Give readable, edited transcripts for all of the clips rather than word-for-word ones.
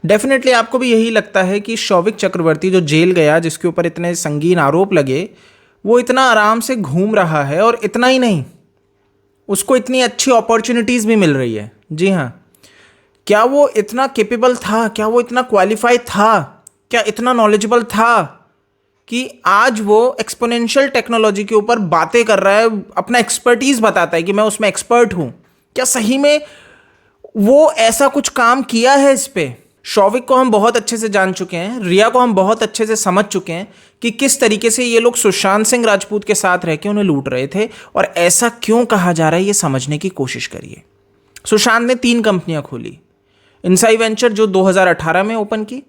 Definitely आपको भी यही लगता है कि शौविक चक्रवर्ती जो जेल गया, जिसके ऊपर इतने संगीन आरोप लगे, वो इतना आराम से घूम रहा है, और इतना ही नहीं, उसको इतनी अच्छी अपॉर्चुनिटीज़ भी मिल रही है। जी हाँ, क्या वो इतना कैपेबल था, क्या वो इतना क्वालिफाइड था, क्या इतना नॉलेजेबल था कि आज वो एक्सपोनेंशियल टेक्नोलॉजी के ऊपर बातें कर रहा है, अपना एक्सपर्टीज बताता है कि मैं उसमें एक्सपर्ट हूं? क्या सही में वो ऐसा कुछ काम किया है इस पे? शौविक को हम बहुत अच्छे से जान चुके हैं, रिया को हम बहुत अच्छे से समझ चुके हैं कि किस तरीके से ये लोग सुशांत सिंह राजपूत के साथ रह के उन्हें लूट रहे थे, और ऐसा क्यों कहा जा रहा है ये समझने की कोशिश करिए। सुशांत ने 3 कंपनियां खोली। इनसाई वेंचर जो 2018 में ओपन की,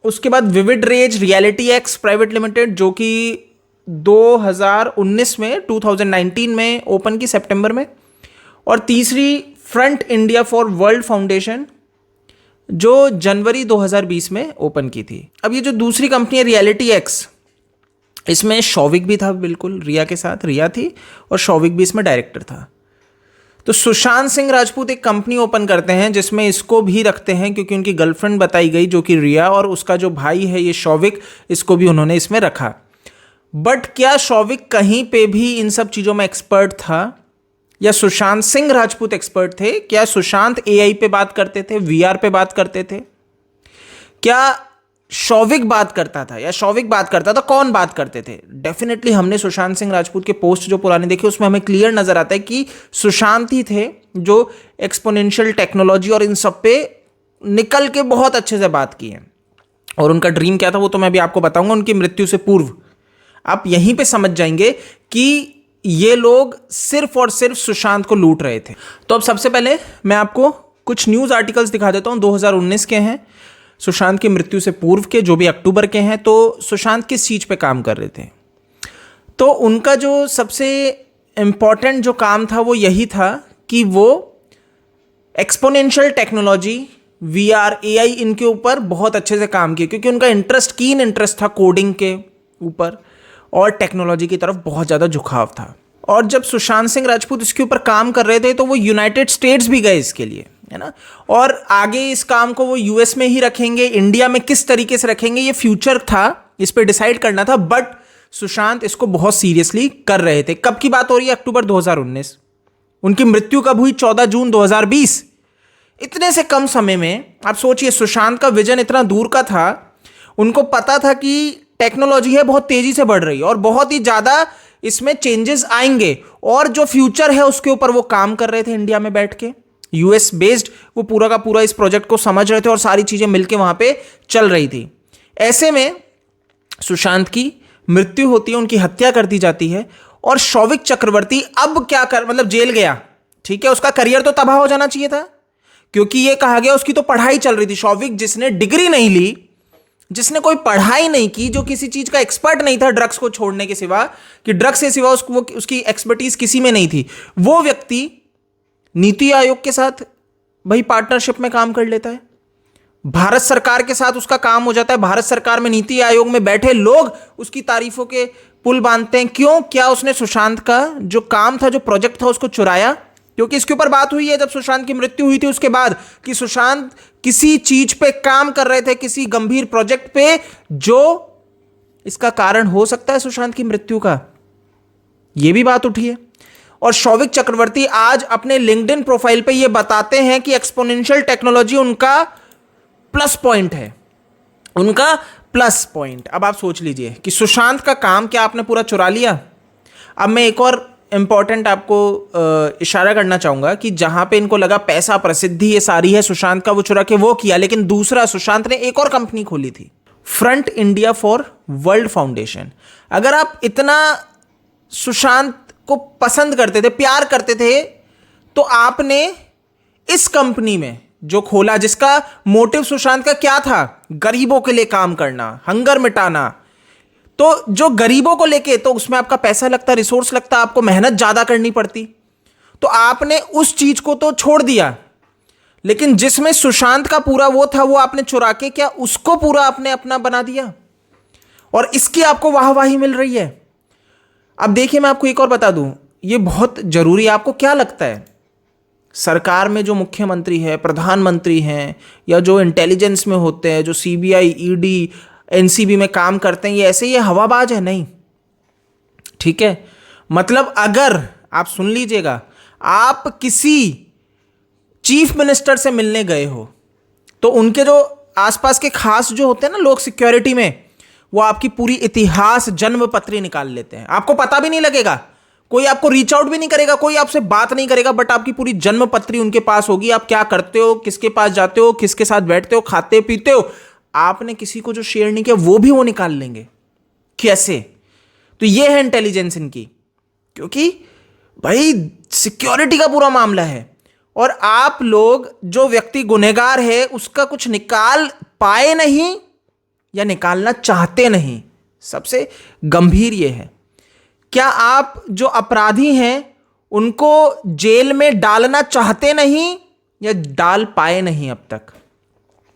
उसके बाद Vivid Rays Reality X Private Limited जो कि 2019 में ओपन की सितंबर में, और तीसरी front India for world foundation जो जनवरी 2020 में ओपन की थी। अब ये जो दूसरी कंपनी है रियलिटी एक्स, इसमें शौविक भी था, बिल्कुल रिया के साथ, रिया थी और शौविक भी इसमें डायरेक्टर था। तो सुशांत सिंह राजपूत एक कंपनी ओपन करते हैं जिसमें इसको भी रखते हैं, क्योंकि उनकी गर्लफ्रेंड बताई गई जो कि रिया, और उसका जो भाई है ये शौविक, इसको भी उन्होंने इसमें रखा। बट क्या शौविक कहीं पे भी इन सब चीज़ों में एक्सपर्ट था, या सुशांत सिंह राजपूत एक्सपर्ट थे? क्या सुशांत एआई पे बात करते थे, वीआर पे बात करते थे? क्या शौविक बात करता था, या शौविक बात करता था? कौन बात करते थे? डेफिनेटली हमने सुशांत सिंह राजपूत के पोस्ट जो पुराने देखे, उसमें हमें क्लियर नजर आता है कि सुशांत ही थे जो एक्सपोनेंशियल टेक्नोलॉजी और इन सब पे निकल के बहुत अच्छे से बात की है। और उनका ड्रीम क्या था वो तो मैं भी आपको बताऊंगा उनकी मृत्यु से पूर्व। आप यहीं पे समझ जाएंगे कि ये लोग सिर्फ और सिर्फ सुशांत को लूट रहे थे। तो अब सबसे पहले मैं आपको कुछ न्यूज़ आर्टिकल्स दिखा देता हूं, 2019 के हैं, सुशांत की मृत्यु से पूर्व के, जो भी अक्टूबर के हैं। तो सुशांत किस चीज़ पे काम कर रहे थे? तो उनका जो सबसे इम्पॉर्टेंट जो काम था वो यही था कि वो एक्सपोनेंशियल टेक्नोलॉजी, वीआर, एआई, इनके ऊपर बहुत अच्छे से काम किया, क्योंकि उनका कीन इंटरेस्ट था कोडिंग के ऊपर, और टेक्नोलॉजी की तरफ बहुत ज़्यादा झुकाव था। और जब सुशांत सिंह राजपूत इसके ऊपर काम कर रहे थे तो वो यूनाइटेड स्टेट्स भी गए इसके लिए, है ना। और आगे इस काम को वो यूएस में ही रखेंगे, इंडिया में किस तरीके से रखेंगे ये फ्यूचर था, इस पर डिसाइड करना था। बट सुशांत इसको बहुत सीरियसली कर रहे थे। कब की बात हो रही है? अक्टूबर 2019। उनकी मृत्यु कब हुई? 14 जून 2020। इतने से कम समय में आप सोचिए, सुशांत का विजन इतना दूर का था, उनको पता था कि टेक्नोलॉजी है बहुत तेजी से बढ़ रही है और बहुत ही ज़्यादा इसमें चेंजेस आएंगे, और जो फ्यूचर है उसके ऊपर वो काम कर रहे थे इंडिया में बैठ के, यूएस बेस्ड। वो पूरा का पूरा इस प्रोजेक्ट को समझ रहे थे और सारी चीज़ें मिलके वहाँ पे चल रही थी। ऐसे में सुशांत की मृत्यु होती है, उनकी हत्या कर दी जाती है, और शौविक चक्रवर्ती अब क्या कर, मतलब जेल गया, ठीक है, उसका करियर तो तबाह हो जाना चाहिए था, क्योंकि ये कहा गया उसकी तो पढ़ाई चल रही थी। शौविक जिसने डिग्री नहीं ली, जिसने कोई पढ़ाई नहीं की, जो किसी चीज का एक्सपर्ट नहीं था ड्रग्स को छोड़ने के सिवा, कि ड्रग्स के सिवा उसकी एक्सपर्टीज किसी में नहीं थी, वो व्यक्ति नीति आयोग के साथ भाई पार्टनरशिप में काम कर लेता है। भारत सरकार के साथ उसका काम हो जाता है। भारत सरकार में नीति आयोग में बैठे लोग उसकी तारीफों के पुल बांधते हैं। क्यों? क्या उसने सुशांत का जो काम था, जो प्रोजेक्ट था, उसको चुराया? क्योंकि इसके ऊपर बात हुई है जब सुशांत की मृत्यु हुई थी उसके बाद, कि सुशांत किसी चीज पे काम कर रहे थे, किसी गंभीर प्रोजेक्ट पे, जो इसका कारण हो सकता है सुशांत की मृत्यु का। यह भी बात उठी है। और शौविक चक्रवर्ती आज अपने लिंक्डइन प्रोफाइल पे ये बताते हैं कि एक्सपोनेंशियल टेक्नोलॉजी उनका प्लस पॉइंट है, उनका प्लस पॉइंट। अब आप सोच लीजिए कि सुशांत का काम क्या आपने पूरा चुरा लिया? अब मैं एक और इंपॉर्टेंट आपको इशारा करना चाहूंगा कि जहां पे इनको लगा पैसा, प्रसिद्धि ये सारी है सुशांत का, वो चुरा के वो किया। लेकिन दूसरा, सुशांत ने एक और कंपनी खोली थी, front India for world foundation. अगर आप इतना सुशांत को पसंद करते थे, प्यार करते थे, तो आपने इस कंपनी में जो खोला, जिसका मोटिव सुशांत का क्या था? गरीबों के लिए काम करना, हंगर मिटाना। तो जो गरीबों को लेके, तो उसमें आपका पैसा लगता, रिसोर्स लगता, आपको मेहनत ज्यादा करनी पड़ती, तो आपने उस चीज को तो छोड़ दिया। लेकिन जिसमें सुशांत का पूरा वो था, वो आपने चुरा के क्या उसको पूरा आपने अपना बना दिया, और इसकी आपको वाहवाही मिल रही है। अब देखिए, मैं आपको एक और बता दूं, ये बहुत जरूरी है। आपको क्या लगता है सरकार में जो मुख्यमंत्री है, प्रधानमंत्री हैं, या जो इंटेलिजेंस में होते हैं, जो सीबीआई, ईडी, एनसीबी में काम करते हैं, ये ऐसे ये हवाबाज है नहीं। ठीक है, मतलब अगर आप सुन लीजिएगा, आप किसी चीफ मिनिस्टर से मिलने गए हो तो उनके जो आसपास के खास जो होते हैं ना लोग सिक्योरिटी में, वो आपकी पूरी इतिहास जन्म पत्री निकाल लेते हैं। आपको पता भी नहीं लगेगा, कोई आपको रीच आउट भी नहीं करेगा, कोई आपसे बात नहीं करेगा, बट आपकी पूरी जन्म पत्री उनके पास होगी। आप क्या करते हो, किसके पास जाते हो, किसके साथ बैठते हो, खाते पीते हो, आपने किसी को जो शेयर नहीं किया वो भी वो निकाल लेंगे। कैसे? तो ये है इंटेलिजेंस इनकी, क्योंकि भाई सिक्योरिटी का पूरा मामला है। और आप लोग जो व्यक्ति गुनहगार है उसका कुछ निकाल पाए नहीं या निकालना चाहते नहीं। सबसे गंभीर ये है, क्या आप जो अपराधी हैं उनको जेल में डालना चाहते नहीं या डाल पाए नहीं अब तक?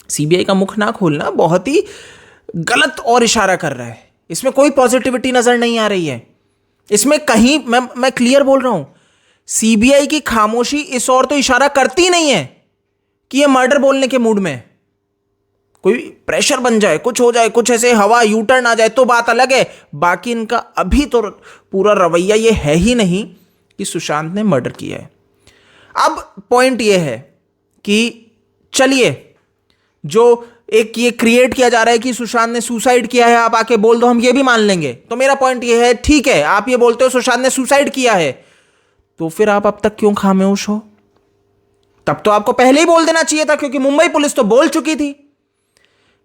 सीबीआई का मुख ना खोलना बहुत ही गलत और इशारा कर रहा है। इसमें कोई पॉजिटिविटी नजर नहीं आ रही है। इसमें कहीं मैं क्लियर बोल रहा हूं, सीबीआई की खामोशी इस और तो इशारा करती नहीं है कि ये मर्डर बोलने के मूड में है। कोई प्रेशर बन जाए, कुछ हो जाए, कुछ ऐसे हवा यू टर्न आ जाए तो बात अलग है। बाकी इनका अभी तो पूरा रवैया ये है ही नहीं कि सुशांत ने मर्डर किया है। अब पॉइंट ये है कि चलिए, जो एक ये क्रिएट किया जा रहा है कि सुशांत ने सुसाइड किया है, आप आके बोल दो, हम ये भी मान लेंगे। तो मेरा पॉइंट ये है, ठीक है, आप ये बोलते हो सुशांत ने सुसाइड किया है, तो फिर आप अब तक क्यों खामोश हो? तब तो आपको पहले ही बोल देना चाहिए था, क्योंकि मुंबई पुलिस तो बोल चुकी थी।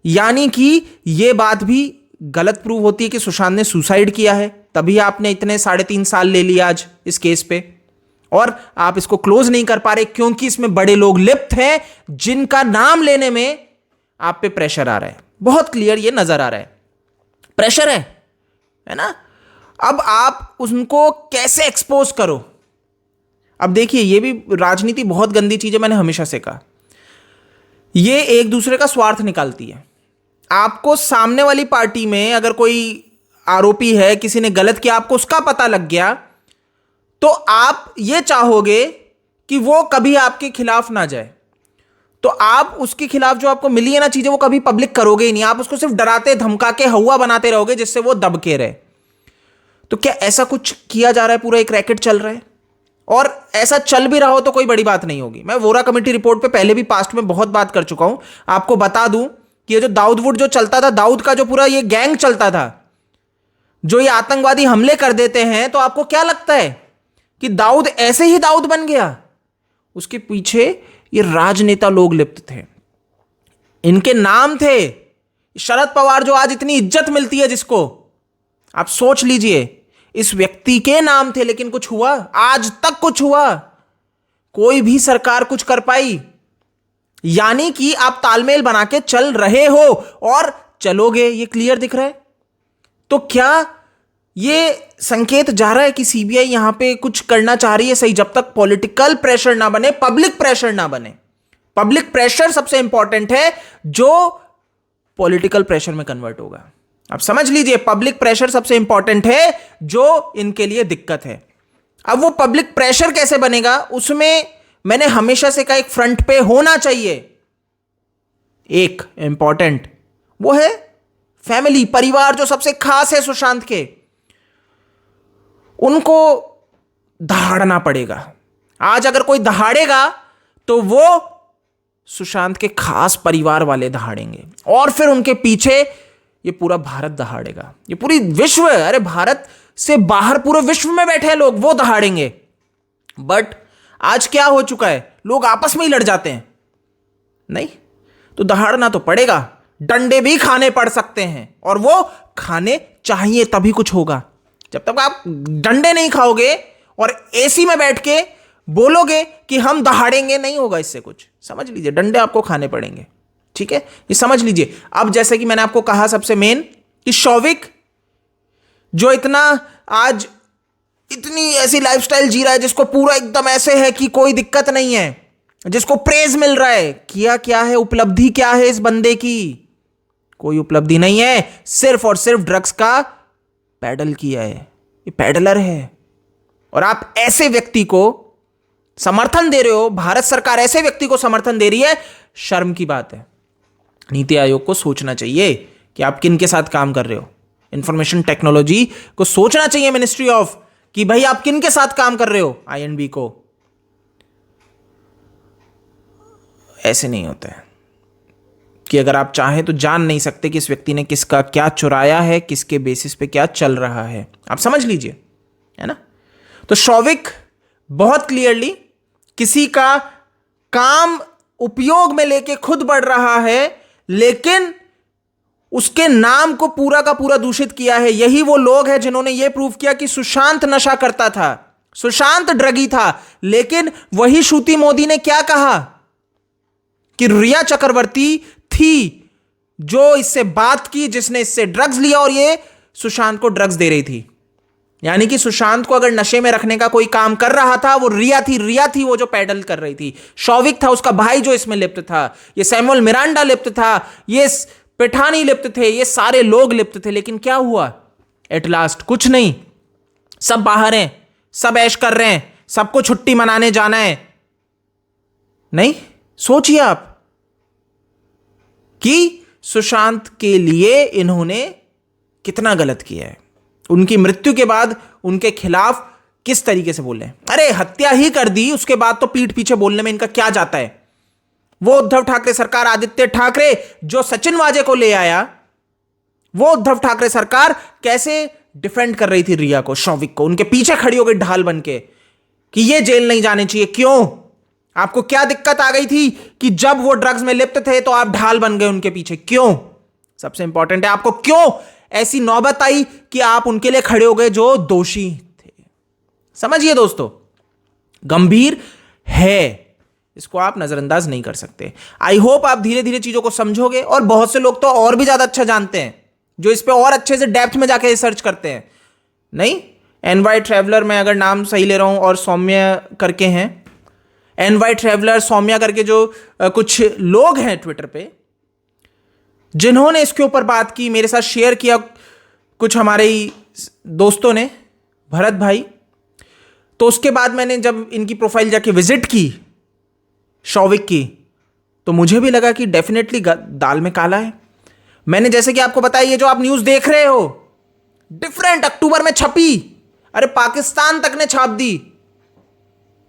यानी कि यह बात भी गलत प्रूव होती है कि सुशांत ने सुसाइड किया है, तभी आपने इतने 3.5 साल ले लिया आज इस केस पे, और आप इसको क्लोज नहीं कर पा रहे क्योंकि इसमें बड़े लोग लिप्त हैं जिनका नाम लेने में आप पे प्रेशर आ रहा है। बहुत क्लियर ये नजर आ रहा है, प्रेशर है ना। अब आप उनको कैसे एक्सपोज करो? अब देखिए, ये भी राजनीति बहुत गंदी चीज है, मैंने हमेशा से कहा। ये एक दूसरे का स्वार्थ निकालती है। आपको सामने वाली पार्टी में अगर कोई आरोपी है, किसी ने गलत किया, आपको उसका पता लग गया, तो आप ये चाहोगे कि वो कभी आपके खिलाफ ना जाए। तो आप उसके खिलाफ जो आपको मिली है ना चीजें, वो कभी पब्लिक करोगे ही नहीं। आप उसको सिर्फ डराते धमका के हवा बनाते रहोगे जिससे वो दब के रहे। तो क्या ऐसा कुछ किया जा रहा है? पूरा एक रैकेट चल रहा है, और ऐसा चल भी रहा हो तो कोई बड़ी बात नहीं होगी। मैं वोरा कमेटी रिपोर्ट पे पहले भी पास्ट में बहुत बात कर चुका हूं। आपको बता दूं कि ये जो दाऊद वुड जो चलता था, दाऊद का जो पूरा ये गैंग चलता था, जो ये आतंकवादी हमले कर देते हैं, तो आपको क्या लगता है कि दाऊद ऐसे ही दाऊद बन गया? उसके पीछे ये राजनेता लोग लिप्त थे, इनके नाम थे। शरद पवार जो आज इतनी इज्जत मिलती है जिसको, आप सोच लीजिए, इस व्यक्ति के नाम थे। लेकिन कुछ हुआ? आज तक कुछ हुआ? कोई भी सरकार कुछ कर पाई? यानी कि आप तालमेल बना के चल रहे हो और चलोगे, ये क्लियर दिख रहा है। तो क्या ये संकेत जा रहा है कि सीबीआई यहां पे कुछ करना चाह रही है? सही, जब तक पॉलिटिकल प्रेशर ना बने, पब्लिक प्रेशर ना बने। पब्लिक प्रेशर सबसे इंपॉर्टेंट है, जो पॉलिटिकल प्रेशर में कन्वर्ट होगा। आप समझ लीजिए, पब्लिक प्रेशर सबसे इंपॉर्टेंट है, जो इनके लिए दिक्कत है। अब वो पब्लिक प्रेशर कैसे बनेगा, उसमें मैंने हमेशा से कहा, एक फ्रंट पे होना चाहिए। एक इंपॉर्टेंट वो है फैमिली, परिवार, जो सबसे खास है सुशांत के, उनको दहाड़ना पड़ेगा। आज अगर कोई दहाड़ेगा तो वो सुशांत के खास परिवार वाले दहाड़ेंगे, और फिर उनके पीछे ये पूरा भारत दहाड़ेगा, ये पूरी विश्व, अरे भारत से बाहर पूरे विश्व में बैठे हैं लोग, वो दहाड़ेंगे। बट आज क्या हो चुका है, लोग आपस में ही लड़ जाते हैं। नहीं, तो दहाड़ना तो पड़ेगा, डंडे भी खाने पड़ सकते हैं, और वो खाने चाहिए, तभी कुछ होगा। जब तक आप डंडे नहीं खाओगे और एसी में बैठ के बोलोगे कि हम दहाड़ेंगे, नहीं होगा इससे कुछ। समझ लीजिए, डंडे आपको खाने पड़ेंगे। ठीक है, ये समझ लीजिए। अब जैसे कि मैंने आपको कहा सबसे मेन, कि शौविक जो इतना आज इतनी ऐसी लाइफस्टाइल जी रहा है जिसको पूरा एकदम ऐसे है कि कोई दिक्कत नहीं है, जिसको प्रेज मिल रहा है, किया क्या है, उपलब्धि क्या है इस बंदे की? कोई उपलब्धि नहीं है, सिर्फ और सिर्फ ड्रग्स का पैडल किया है, ये पैडलर है। और आप ऐसे व्यक्ति को समर्थन दे रहे हो, भारत सरकार ऐसे व्यक्ति को समर्थन दे रही है, शर्म की बात है। नीति आयोग को सोचना चाहिए कि आप किन के साथ काम कर रहे हो। इंफॉर्मेशन टेक्नोलॉजी को सोचना चाहिए, मिनिस्ट्री ऑफ, कि भाई आप किन के साथ काम कर रहे हो। आईएनबी को ऐसे नहीं होता है कि अगर आप चाहें तो जान नहीं सकते कि इस व्यक्ति ने किसका क्या चुराया है, किसके बेसिस पे क्या चल रहा है। आप समझ लीजिए, है ना। तो शौविक बहुत क्लियरली किसी का काम उपयोग में लेके खुद बढ़ रहा है, लेकिन उसके नाम को पूरा का पूरा दूषित किया है। यही वो लोग हैं जिन्होंने यह प्रूव किया कि सुशांत नशा करता था, सुशांत ड्रगी था। लेकिन वही श्रुति मोदी ने क्या कहा कि रिया चक्रवर्ती थी जो इससे बात की, जिसने इससे ड्रग्स लिया और ये सुशांत को ड्रग्स दे रही थी। यानी कि सुशांत को अगर नशे में रखने का कोई काम कर रहा था वो रिया थी वो जो पैडल कर रही थी। शौविक था उसका भाई जो इसमें लिप्त था, ये सैमुअल मिरांडा लिप्त था, ये पेठानी लिप्त थे, ये सारे लोग लिप्त थे। लेकिन क्या हुआ एट लास्ट? कुछ नहीं, सब बाहर हैं, सब ऐश कर रहे हैं, सबको छुट्टी मनाने जाना है। नहीं, सोचिए आप कि सुशांत के लिए इन्होंने कितना गलत किया है। उनकी मृत्यु के बाद उनके खिलाफ किस तरीके से बोल रहे हैं। अरे हत्या ही कर दी, उसके बाद तो पीठ पीछे बोलने में इनका क्या जाता है। वो उद्धव ठाकरे सरकार, आदित्य ठाकरे जो सचिन वाजे को ले आया, वो उद्धव ठाकरे सरकार कैसे डिफेंड कर रही थी रिया को, शौविक को, उनके पीछे खड़ी हो गई ढाल बन के कि ये जेल नहीं जाने चाहिए। क्यों? आपको क्या दिक्कत आ गई थी कि जब वो ड्रग्स में लिप्त थे तो आप ढाल बन गए उनके पीछे? क्यों? सबसे इंपॉर्टेंट है, आपको क्यों ऐसी नौबत आई कि आप उनके लिए खड़े हो गए जो दोषी थे? समझिए दोस्तों, गंभीर है, इसको आप नजरअंदाज नहीं कर सकते। आई होप आप धीरे धीरे चीजों को समझोगे, और बहुत से लोग तो और भी ज्यादा अच्छा जानते हैं जो इस पे और अच्छे से डेप्थ में जाके रिसर्च करते हैं। नहीं, एनवाई ट्रैवलर, मैं अगर नाम सही ले रहा हूं, और सौम्या करके हैं, एनवाई ट्रैवलर, सौम्या करके जो कुछ लोग हैं ट्विटर पे जिन्होंने इसके ऊपर बात की, मेरे साथ शेयर किया कुछ हमारे ही दोस्तों ने, भरत भाई। तो उसके बाद मैंने जब इनकी प्रोफाइल जाके विजिट की शौविक की, तो मुझे भी लगा कि डेफिनेटली दाल में काला है। मैंने जैसे कि आपको बताया, ये जो आप न्यूज़ देख रहे हो डिफरेंट अक्टूबर में छपी, अरे पाकिस्तान तक ने छाप दी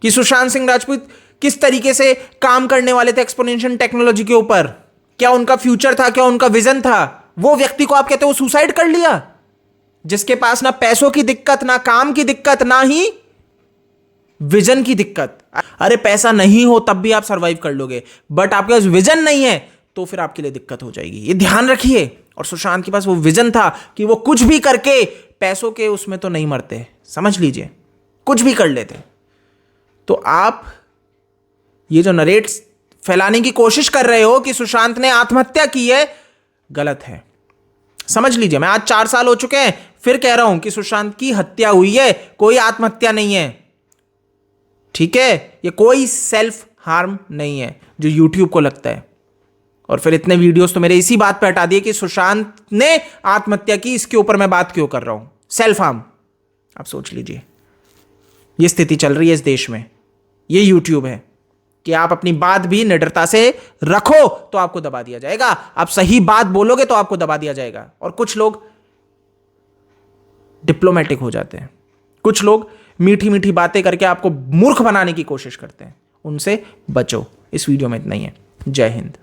कि सुशांत सिंह राजपूत किस तरीके से काम करने वाले थे एक्सपोनेंशियल टेक्नोलॉजी के ऊपर, क्या उनका फ्यूचर था, क्या उनका विजन था। वो व्यक्ति को आप कहते हो सुसाइड कर लिया, जिसके पास ना पैसों की दिक्कत, ना काम की दिक्कत, ना ही विजन की दिक्कत। अरे पैसा नहीं हो तब भी आप सरवाइव कर लोगे, बट आपके पास विजन नहीं है तो फिर आपके लिए दिक्कत हो जाएगी, ये ध्यान रखिए। और सुशांत के पास वो विजन था कि वो कुछ भी करके पैसों के उसमें तो नहीं मरते, समझ लीजिए, कुछ भी कर लेते। तो आप ये जो नरेट्स फैलाने की कोशिश कर रहे हो कि सुशांत ने आत्महत्या की है, गलत है, समझ लीजिए। मैं आज 4 साल हो चुके हैं, फिर कह रहा हूं कि सुशांत की हत्या हुई है, कोई आत्महत्या नहीं है, ठीक है। ये कोई सेल्फ हार्म नहीं है जो यूट्यूब को लगता है। और फिर इतने वीडियोस तो मेरे इसी बात पे हटा दिए कि सुशांत ने आत्महत्या की, इसके ऊपर मैं बात क्यों कर रहा हूं, सेल्फ हार्म। आप सोच लीजिए, ये स्थिति चल रही है इस देश में। ये यूट्यूब है कि आप अपनी बात भी निडरता से रखो तो आपको दबा दिया जाएगा, आप सही बात बोलोगे तो आपको दबा दिया जाएगा। और कुछ लोग डिप्लोमेटिक हो जाते हैं, कुछ लोग मीठी मीठी बातें करके आपको मूर्ख बनाने की कोशिश करते हैं, उनसे बचो। इस वीडियो में इतना ही है। जय हिंद।